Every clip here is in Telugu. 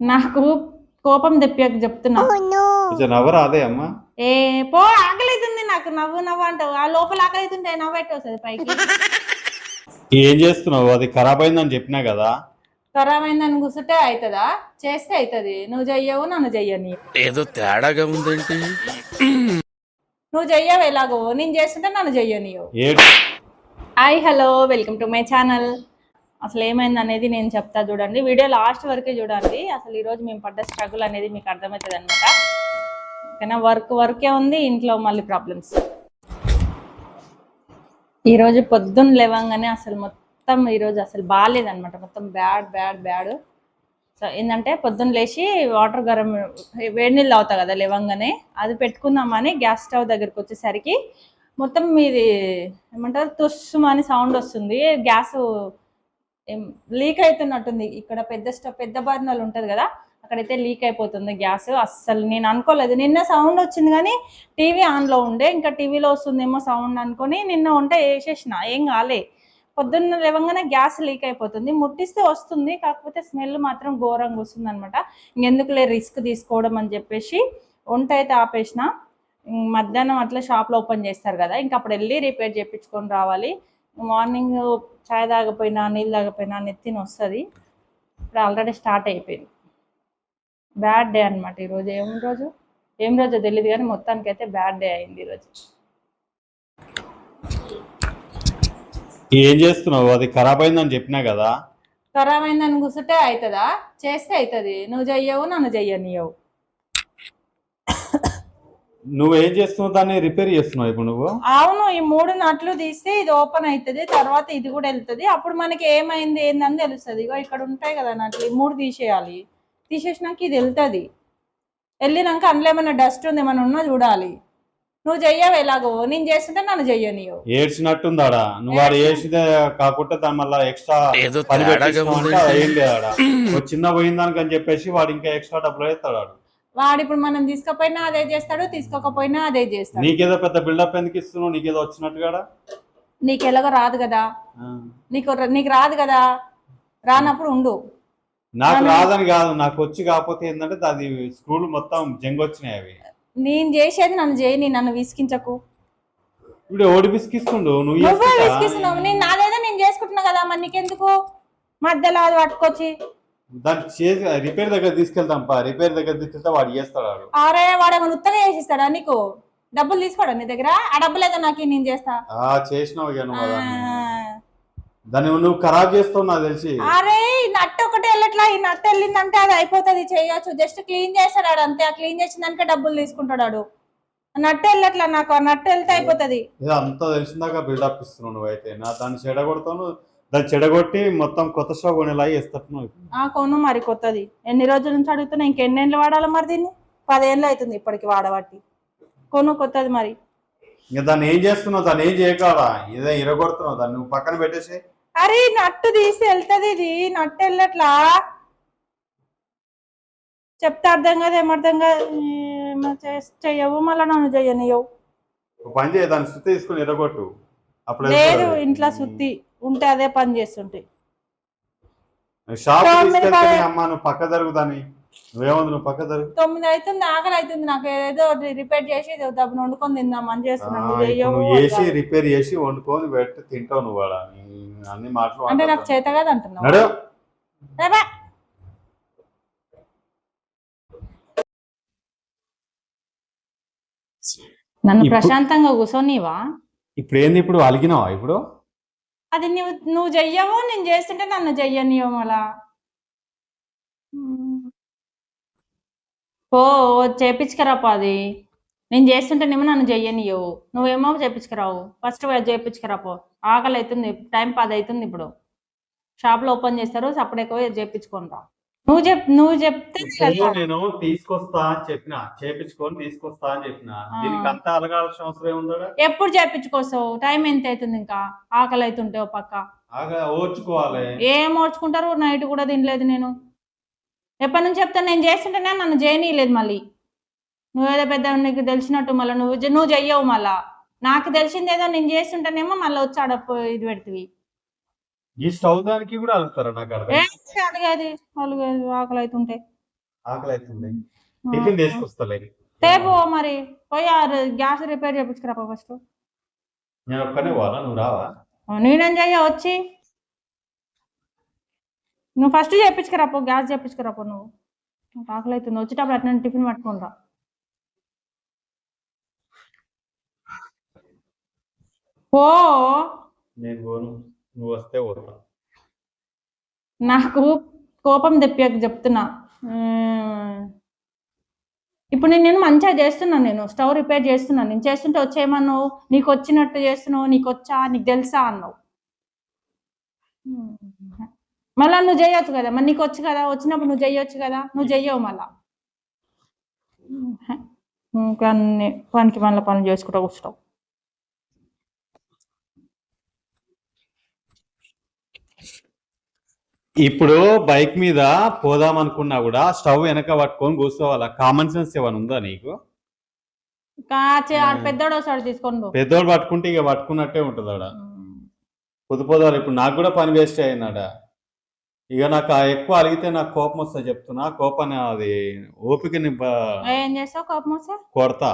నాకు కోపం తెప్పాక చెప్తున్నా. కొంచెం నవ్వరా అదే అమ్మా. ఏ పో, ఆకలితుంది నాకు. నవ్వు నవ్వు అంటావు, ఆ లోపల ఆకలితుంటే నవ్వెట్టు వస్తుంది పైకి. ఏం చేస్తున్నావు? అది ఖరాబ్ అయిందని చెప్పినా కదా. ఖరాబ్ అయిందని కూర్చుంటే అవుతుందా? చేస్తే అవుతుంది. నువ్వు చెయ్యవు, నన్ను చెయ్యని. ఏదో తేడాగా ఉందేంటి? నువ్వు చెయ్యవు ఎలాగో, నేను చేస్తుంటే నన్ను చెయ్యనియవు. ఏడు hi hello, welcome to my channel. అసలు ఏమైంది అనేది నేను చెప్తా, చూడండి వీడియో లాస్ట్ వరకే చూడండి. అసలు ఈరోజు మేము పడ్డ స్ట్రగుల్ అనేది మీకు అర్థమవుతుంది అనమాట. ఓకేనా? వర్కే ఉంది, ఇంట్లో మళ్ళీ ప్రాబ్లమ్స్. ఈరోజు పొద్దున్న లేవంగానే అసలు మొత్తం ఈరోజు అసలు బాగాలేదనమాట. మొత్తం బ్యాడ్. సో ఏంటంటే పొద్దున్న లేచి వాటర్ గరం వేడి నీళ్ళు అవుతా కదా లేవంగానే, అది పెట్టుకుందామని గ్యాస్ స్టవ్ దగ్గరికి వచ్చేసరికి మొత్తం మీది ఏమంటారు తుస్సుమని సౌండ్ వస్తుంది. గ్యాస్ లీక్ అవుతున్నట్టుంది. ఇక్కడ పెద్ద బర్నర్లు ఉంటుంది కదా, అక్కడైతే లీక్ అయిపోతుంది గ్యాస్. అస్సలు నేను అనుకోలేదు. నిన్న సౌండ్ వచ్చింది కానీ టీవీ ఆన్లో ఉండే, ఇంకా టీవీలో వస్తుందేమో సౌండ్ అనుకొని నిన్న వంట వేసేసిన, ఏం కాలే. పొద్దున్న లేవగానే గ్యాస్ లీక్ అయిపోతుంది. ముట్టిస్తే వస్తుంది, కాకపోతే స్మెల్ మాత్రం ఘోరంగా వస్తుంది అనమాట. ఇంకెందుకులే రిస్క్ తీసుకోవడం అని చెప్పేసి వంట అయితే ఆపేసిన. మధ్యాహ్నం అట్లా షాప్లో ఓపెన్ చేస్తారు కదా, ఇంకా అప్పుడు వెళ్ళి రిపేర్ చేయించుకొని రావాలి. మార్నింగ్ చాయ్ తాగపోయినా నీళ్ళు తాగపోయినా నెత్తిన వస్తుంది. ఇప్పుడు ఆల్రెడీ స్టార్ట్ అయిపోయింది. బ్యాడ్ డే అనమాట ఈరోజు. ఏం రోజు తెలియదు కానీ మొత్తానికి అయితే బ్యాడ్ డే అయింది ఈరోజు. ఏం చేస్తున్నావు? అది ఖరాబ్ అయిందని చెప్పినా కదా. ఖరాబ్ అయిందని కూర్చుంటే అవుతుందా? చేస్తే అవుతుంది. నువ్వు చెయ్యవు, నన్ను చెయ్యనియవు. నువ్వేం చేస్తున్నావు? దాన్ని రిపేర్ చేస్తున్నావు ఇప్పుడు నువ్వు? అవును, ఈ 3 నట్లు తీస్తే ఇది ఓపెన్ అవుతుంది, తర్వాత ఇది కూడా వెళ్తుంది. అప్పుడు మనకి ఏమైంది ఏందని తెలుస్తుంది. ఇగో ఇక్కడ ఉంటాయి కదా నట్లు, ఈ 3 తీసేయాలి. తీసేసినాక ఇది వెళ్తుంది. వెళ్ళినాక అందులో ఏమైనా డస్ట్ ఉంది ఏమైనా ఉన్నా చూడాలి. నువ్వు చెయ్యవు ఎలాగో, నేను చేస్తుంటే నన్ను చెయ్యనియవు. ఏడ్చినట్టుందాడా నువ్వు? ఆడ ఏడ్చితే కాకుండా దాని మళ్ళీ ఎక్స్ట్రా పని పెట్టించుకుంటా ఏం లేదాడా. చిన్న పోయిందానికి అని చెప్పేసి వాడు ఇంకా ఎక్స్ట్రా డబ్బులు వేస్తాడు. వాడు ఇప్పుడు మనం తీసుకపోయినా అదే చేస్తాడు, తీసుకోకపోయినా అదే చేస్తాడు. నీకేదో పెద్ద బిల్డప్ ఎందుకు ఇస్తున్నావు? నీకేదో వచ్చినట్టుగా. నీకు ఎలాగో రాదు కదా, నీకు రాదు కదా. రానప్పుడు ఉండు. నాకు రాదని కాదు, నాకు వచ్చి కాకపోతే ఏంటంటే అది స్క్రూలు మొత్తం జంగ్ వచ్చినాయి. అవి నేను చేసేది నన్ను చేయని, నన్ను విసికించకు. ఇప్పుడు ఓడి విసికిస్తుండు, నువ్వు విసికిస్తున్నావు. నేను నాదేదో నేను చేసుకుంటున్నా కదా, మరి నీకెందుకు మధ్యలో అది పట్టుకొచ్చి దాన్ని చేసి రిపేర్ దగ్గర తీసుకెళ్తాం. రిపేర్ దగ్గర తీసుకెళ్తే వాడు చేస్తాడు. అరే వాడేమో ఉత్తగా చేసిస్తాడా? నీకు డబ్బులు తీసుకోడా నీ దగ్గర? ఆ డబ్బులు ఏదో నాకు నేను చేస్తా. చేసినావు దాన్ని నువ్వు ఖరాబ్ చేస్తావు నాకు తెలిసి. అరే ఈ నట్టు ఒకటి వెళ్ళట్లా, ఈ నట్టు వెళ్ళిందంటే అది అయిపోతుంది, చేయొచ్చు. జస్ట్ క్లీన్ చేస్తాడు అంతే. ఆ క్లీన్ చేసిన దానికే డబ్బులు తీసుకుంటాడు. నట్టు వెళ్ళట్లా నాకు, ఆ నట్టు వెళ్తే అయిపోతుంది. అంతా తెలిసిందాక బిల్డప్ ఇస్తున్నావు నువ్వైతే. నా దాన్ని చెడగొడతాను, దాన్ని చెడగొట్టి మొత్తం కొత్త స్టవ్ కొనేలా చేస్తున్నావు. కొను మరి కొత్తది. ఎన్ని రోజుల నుంచి అడుగుతున్నా, ఇంకెన్నేళ్ళు వాడాలి మరి దీన్ని? 10 ఏళ్ళు అవుతుంది ఇప్పటికి వాడబట్టి. కొను కొత్తది మరి. ఇంకా దాన్ని ఏం చేస్తున్నావు? దాన్ని ఏం చేయగలరా? ఇదే ఇరగొడుతున్నావు దాన్ని, నువ్వు పక్కన పెట్టేసి. అరే నట్టు తీసి వెళ్తుంది, ఇది నట్టు వెళ్ళట్లా. చెప్తే అర్థం కాదు, ఏమర్థం కాదు. చెయ్యవు, మళ్ళీ నన్ను చెయ్యనియవు. పని చేయ, దాన్ని సుత్తి తీసుకుని ఇరగొట్టు. అప్పుడు లేదు, ఇంట్లో సుత్తి ఉంటే అదే పని చేస్తుంటే. షాప్ అమ్మా నువ్వు పక్క జరుగుతాని. నువ్వేముంది, నువ్వు పక్క జరుగు. 9 అవుతుంది, ఆకలి అవుతుంది నాకు. ఏదో రిపేర్ చేసి డబ్బును వండుకొని తిందామని చేస్తున్నాను. నువ్వు చేసి రిపేర్ చేసి వండుకొని పెట్టి తింటావు. నువ్వు అన్ని మాటలు అంటే నాకు చేత కాదు అంటున్నావు. నన్ను ప్రశాంతంగా కూర్చోనివా? ఇప్పుడు ఏంది? ఇప్పుడు అలిగినావా? ఇప్పుడు అది నువ్వు చెయ్యవు, నేను చేస్తుంటే నన్ను చెయ్యనియవు. మళ్ళా ఓ చేపించుకురాపో. అది నేను చేస్తుంటేనేమో నన్ను చెయ్యనియవు, నువ్వేమో చేపించుకురావు. ఫస్ట్ చేపించుకురాపో. ఆకలి అవుతుంది, టైం 10 అవుతుంది. ఇప్పుడు షాప్లో ఓపెన్ చేస్తారు, సప్పుడు ఎక్కువ చేపించుకొని రా. నువ్వు చెప్తే నేను తీసుకొస్తా అని చెప్పిన, చేపించుకొని తీసుకొస్తా అని చెప్పిన. దీనికి అంతా అలగాల్సిన అవసరం ఏముందా? ఎప్పుడు చేపించుకొస్తావు? టైం ఎంత అవుతుంది? ఇంకా ఆకలి అవుతుంటే ఓ పక్క ఓర్చుకోవాలి. ఏం ఓర్చుకుంటారు? నైట్ కూడా తినలేదు నేను. ఎప్పటి నుంచి చెప్తాను, నేను చేస్తుంటేనే నన్ను చేయనీయలేదు. మళ్ళీ నువ్వేదో పెద్ద నీకు తెలిసినట్టు మళ్ళీ నువ్వు చెయ్యవు. మళ్ళా నాకు తెలిసిందేదో నేను చేస్తుంటేనేమో మళ్ళీ వచ్చి ఆడప్పు ఇది పెడుతుంది. ఈ స్టవ్ దానికి కూడా అలుగుతారా? నాకు అలగేది ఆకలి అవుతుంటే ఆకలి అవుతుంది. టిఫిన్ తీసుకొస్తలే. తేపో మరి పోయి గ్యాస్ రిపేర్ చేయించుకురా ఫస్ట్. నేను ఒక్కనే పోవాలా, నువ్వు రావా? నేనేం చెయ్య వచ్చి నువ్వు ఫస్ట్ చేయించుకురాపో, గ్యాస్ చేయించుకురాపో. నువ్వు ఆకలి అవుతుంది, వచ్చేటప్పుడు అట్లా టిఫిన్ పట్టుకుని రా. ఓ నేను పోను, నువ్వు వస్తే పోతా. నాకు కోపం తెప్పాక చెప్తున్నా. ఇప్పుడు నేను మంచిగా చేస్తున్నాను, నేను స్టవ్ రిపేర్ చేస్తున్నాను. నేను చేస్తుంటే వచ్చేయమన్నావు, నీకు వచ్చినట్టు చేస్తున్నావు, నీకు వచ్చా, నీకు తెలుసా అన్నావు. మళ్ళా నువ్వు చేయొచ్చు కదా, మరి నీకు వచ్చు కదా, వచ్చినప్పుడు నువ్వు చేయొచ్చు కదా, నువ్వు చెయ్యవు మళ్ళా. ఇంకా అన్ని పనికి మళ్ళీ పనులు చేసుకుంటూ కూర్చుంటావు. ఇప్పుడు బైక్ మీద పోదాం అనుకున్నా కూడా స్టవ్ వెనక పట్టుకొని కూర్చోవాలా? కామన్ సెన్స్ ఏమైనా ఉందా నీకు? పెద్దోడు వస్తాడు తీసుకొని పో. పెద్దోడు పట్టుకుంటే ఇక పట్టుకున్నట్టే ఉంటుంది ఆడ. పొద్దుపోదాలు ఇప్పుడు నాకు కూడా పని వేస్ట్ అయినాడ. ఇక నాకు ఎక్కువ అడిగితే నాకు కోపం వస్తా చెప్తున్నా. కోపాన్ని అది ఓపికని ఏం చేస్తావు? కోపం వస్తా కొడతా.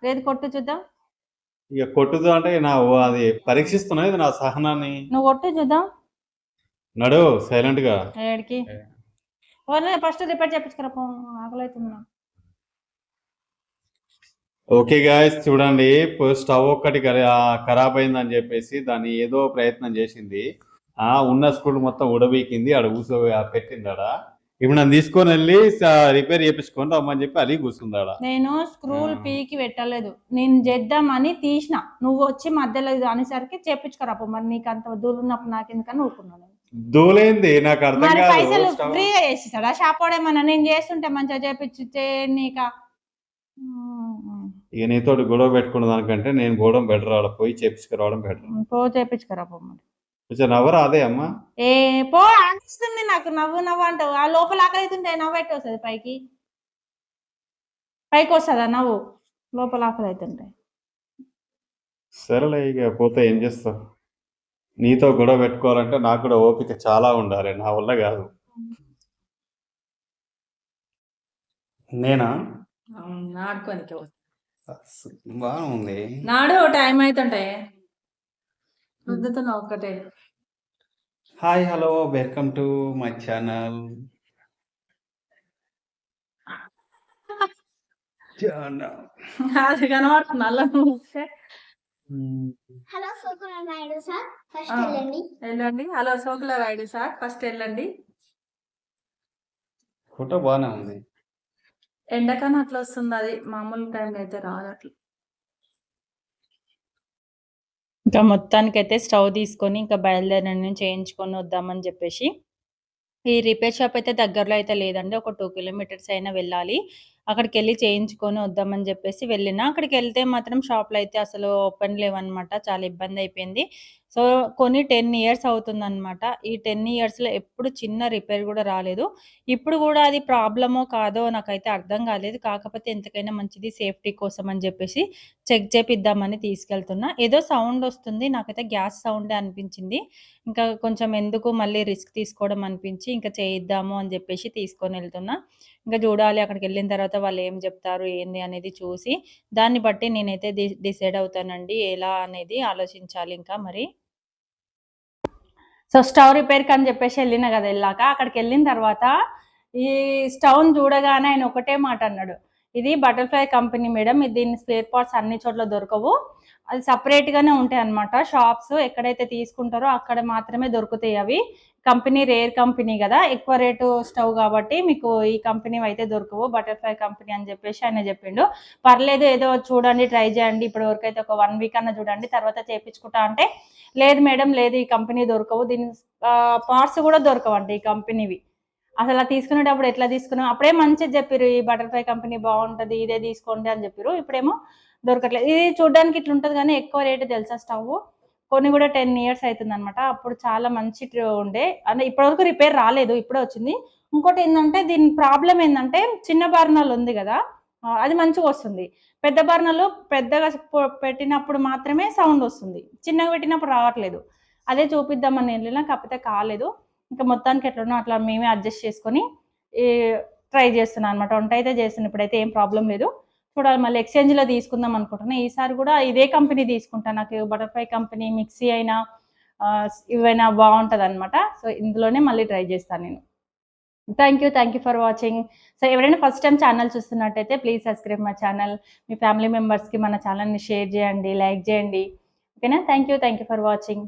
లేదు కొట్టు చూద్దాం. ఇక కొట్టుదు అంటే నా అది పరీక్షిస్తున్నా ఇది నా సహనాన్ని. నువ్వు కొట్టు చూద్దాం. నడు సైలెంట్ గా. ఏడికి ఫస్ట్ రిపేర్ చేపించుకురా, ఆకలి అవుతుంది. ఓకే గాయస్, చూడండి స్టవ్ ఒక్కటి ఖరాబ్ అయిందని చెప్పేసి దాన్ని ఏదో ప్రయత్నం చేసింది. ఉన్న స్క్రూలు మొత్తం ఉడబీకింది, ఆడ కూర్చో పెట్టింది ఆడ. ఇప్పుడు నన్ను తీసుకొని వెళ్ళి రిపేర్ చేపించుకొని రమ్మని చెప్పి అది కూర్చుందాడ. నేను స్క్రూలు పీకి పెట్టలేదు, నేను చేద్దామని తీసిన. నువ్వు వచ్చి మధ్యలో అనేసరికి చేపించుకురా. మరి నీకు అంత దూరం ఉన్నప్పుడు నాకు ఎందుకని ఊరుకున్నాను. దూలేంది నాకు అర్థం కాదు. పైసలు ఫ్రీగా చేసిస్తాడా షాప్ వాడేమన్నా? నేను చేస్తుంటే మంచిగా చేపించి నీక. ఇక నీతో గొడవ పెట్టుకున్న దానికంటే నేను పోవడం బెటర్, ఆడ పోయి చేపించుకురావడం బెటర్. పో చేపించుకురా పో. మరి కొంచెం నవ్వరా అదే అమ్మా. ఏ పో, అనిపిస్తుంది నాకు. నవ్వు నవ్వు అంటావు, ఆ లోపల ఆకలి అవుతుంటే నవ్వు ఎట్టి వస్తుంది? పైకి వస్తుందా నవ్వు? లోపల ఆకలి అవుతుంటే. సరేలే ఇక పోతే ఏం చేస్తావు? నీతో గొడవ పెట్టుకోవాలంటే నాకు కూడా ఓపిక చాలా ఉండాలి, నా వల్ల కాదు. నేనా నాడుకోనికి బాగుంది. నాడు టైం అవుతుంటే రుద్దుతున్నా ఒక్కటే. Hi hello welcome to my channel. అది కనబడుతుంది అలా. హలో సోకుల నాయుడు సార్, ఫస్ట్ వెళ్ళండి. హలో సోకుల రాయుడు సార్, ఫస్ట్ వెళ్ళండి. ఫోటో బాగానే ఉంది. ఎండకాలం అట్లా వస్తుంది, అది మామూలు టైంలో అయితే రాదు అట్లా. ఇంకా మొత్తానికైతే స్టవ్ తీసుకొని ఇంకా బయలుదేరి చేయించుకొని వద్దామని చెప్పేసి. ఈ రిపేర్ షాప్ అయితే దగ్గరలో అయితే లేదండి, ఒక 2 కిలోమీటర్స్ అయినా వెళ్ళాలి. అక్కడికి వెళ్ళి చేయించుకొని వద్దామని చెప్పేసి వెళ్ళిన. అక్కడికి వెళ్తే మాత్రం షాప్లో అయితే అసలు ఓపెన్ లేవన్నమాట. చాలా ఇబ్బంది అయిపోయింది. సో కొన్ని 10 ఇయర్స్ అవుతుందన్నమాట. ఈ 10 ఇయర్స్లో ఎప్పుడు చిన్న రిపేర్ కూడా రాలేదు. ఇప్పుడు కూడా అది ప్రాబ్లమో కాదో నాకైతే అర్థం కాలేదు. కాకపోతే ఎంతకైనా మంచిది సేఫ్టీ కోసం అని చెప్పేసి చెక్ చేపిద్దామని తీసుకెళ్తున్నా. ఏదో సౌండ్ వస్తుంది, నాకైతే గ్యాస్ సౌండే అనిపించింది. ఇంకా కొంచెం ఎందుకు మళ్ళీ రిస్క్ తీసుకోవడం అనిపించి ఇంకా చేయిద్దాము అని చెప్పేసి తీసుకొని వెళ్తున్నా. ఇంకా చూడాలి అక్కడికి వెళ్ళిన తర్వాత వాళ్ళు ఏం చెప్తారు ఏంది అనేది చూసి దాన్ని బట్టి నేనైతే డిసైడ్ అవుతానండి, ఎలా అనేది ఆలోచించాలి ఇంకా మరి. సో స్టవ్ రిపేర్కి అని చెప్పేసి వెళ్ళిన కదా, వెళ్ళాక అక్కడికి వెళ్ళిన తర్వాత ఈ స్టవ్ని చూడగానే ఆయన ఒకటే మాట అన్నాడు, ఇది బటర్ఫ్లై కంపెనీ మేడం, ఇది దీని స్పేర్ పార్ట్స్ అన్ని చోట్ల దొరకవు, అది సపరేట్గానే ఉంటాయి అన్నమాట. షాప్స్ ఎక్కడైతే తీసుకుంటారో అక్కడ మాత్రమే దొరుకుతాయి అవి. కంపెనీ రేర్ కంపెనీ కదా, ఎక్కువ రేటు స్టవ్ కాబట్టి మీకు ఈ కంపెనీ అయితే దొరకవు, బటర్ఫ్లై కంపెనీ అని చెప్పేసి ఆయన చెప్పిండు. పర్లేదు ఏదో చూడండి, ట్రై చేయండి, ఇప్పటి వరకు అయితే ఒక 1 వీక్ అన్న చూడండి, తర్వాత చేయించుకుంటా అంటే, లేదు మేడం లేదు ఈ కంపెనీ దొరకవు, దీని పార్ట్స్ కూడా దొరకవండి ఈ కంపెనీవి. అసలు తీసుకునేటప్పుడు ఎట్లా తీసుకున్నాం, అప్పుడే మంచిది చెప్పారు, ఈ బటర్ఫ్లై కంపెనీ బాగుంటుంది ఇదే తీసుకోండి అని చెప్పారు. ఇప్పుడేమో దొరకట్లేదు. ఇది చూడడానికి ఇట్లా ఉంటుంది కానీ ఎక్కువ రేటు తెలుసా స్టవ్. కొన్ని కూడా 10 ఇయర్స్ అవుతుంది అనమాట. అప్పుడు చాలా మంచి ఉండే, అంటే ఇప్పటివరకు రిపేర్ రాలేదు, ఇప్పుడే వచ్చింది. ఇంకోటి ఏంటంటే దీని ప్రాబ్లం ఏంటంటే చిన్న బర్నర్లు ఉంది కదా, అది మంచిగా వస్తుంది. పెద్ద బర్నర్లు పెద్దగా పెట్టినప్పుడు మాత్రమే సౌండ్ వస్తుంది, చిన్నగా పెట్టినప్పుడు రావట్లేదు. అదే చూపిద్దామని వెళ్ళినా కాకపోతే కాలేదు. ఇంకా మొత్తానికి ఎట్లనో అట్లా మేమే అడ్జస్ట్ చేసుకొని ట్రై చేస్తున్నాను అనమాట. వంట అయితే చేస్తున్నాను, ఇప్పుడైతే ఏం ప్రాబ్లం లేదు. చూడాలి, మళ్ళీ ఎక్స్చేంజ్లో తీసుకుందాం అనుకుంటున్నాను. ఈసారి కూడా ఇదే కంపెనీ తీసుకుంటాను. నాకు బటర్ఫ్లై కంపెనీ మిక్సీ అయినా ఇవైనా బాగుంటుంది అనమాట. సో ఇందులోనే మళ్ళీ ట్రై చేస్తాను నేను. Thank you for watching. So ఎవరైనా ఫస్ట్ టైం ఛానల్ చూస్తున్నట్టయితే please subscribe my channel. Me family మెంబర్స్కి మన ఛానల్ని షేర్ చేయండి, లైక్ చేయండి. ఓకేనా? Thank you for watching.